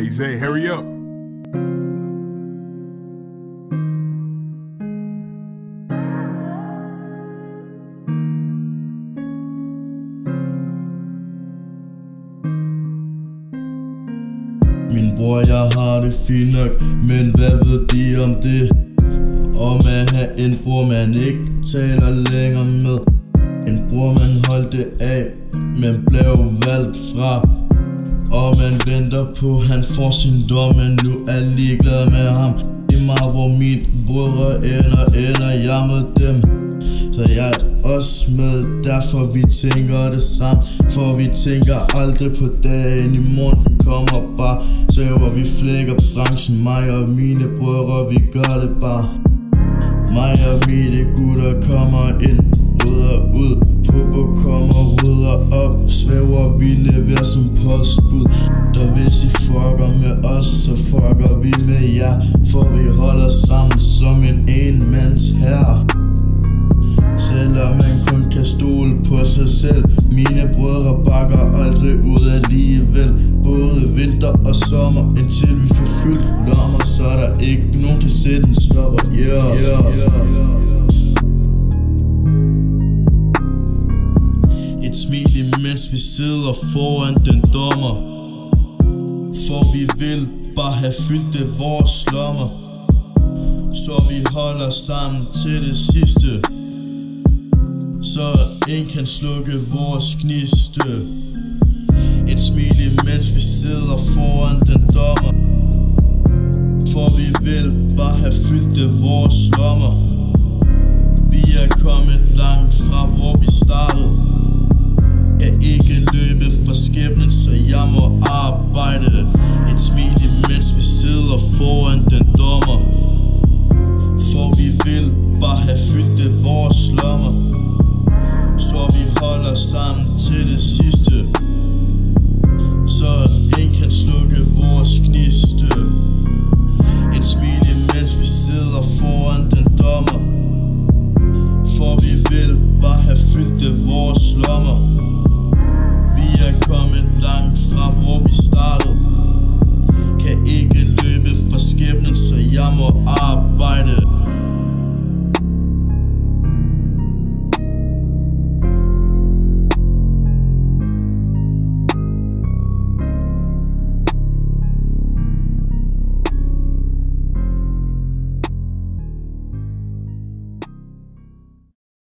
Hey Zay, hurry up. Min bror, jeg har det fint nok, men hvad ved de om det? Om at have en bror, man ikke taler længere med. En bror, man holdt det af, men blev valgt fra. Og man venter på, han får sin dom, men nu er ligeglad med ham. Det er meget, hvor mine brødre ender jeg med dem. Så jeg er også med, derfor vi tænker det samme. For vi tænker aldrig på dagen i morgen, den kommer bare. Så hvor vi flækker branchen, mig og mine brødre, vi gør det bare. Mig og mine gutter kommer ind, rydder ud. Popo kommer, rydder op, svæver, vi leverer som postbud. Så hvis I fucker med os, så fucker vi med jer. For vi holder sammen som en enmands herre. Selvom man kun kan stole på sig selv. Mine brødre bakker aldrig ud alligevel. Både vinter og sommer, indtil vi får fyldt lommer. Så der ikke nogen kan sætte en stopper. Et smil imens vi sidder foran den dommer. For vi vil bare have fyldt det vores lommer. Så vi holder sammen til det sidste. Så ingen kan slukke vores gniste. Et smil imens vi sidder foran den dommer. For vi vil bare have fyldt det vores lommer. Vi er kommet langt fra hvor vi startede. Jeg ikke løbe fra skæbnen, så jeg må arbejde. Et smil imens vi sidder foran den dommer. For vi vil bare have fyldt det vores lommer. Så vi holder sammen til det sidste. Så ingen kan slukke vores gniste. Et smil imens vi sidder foran den dommer. For vi vil bare have fyldt det vores lommer.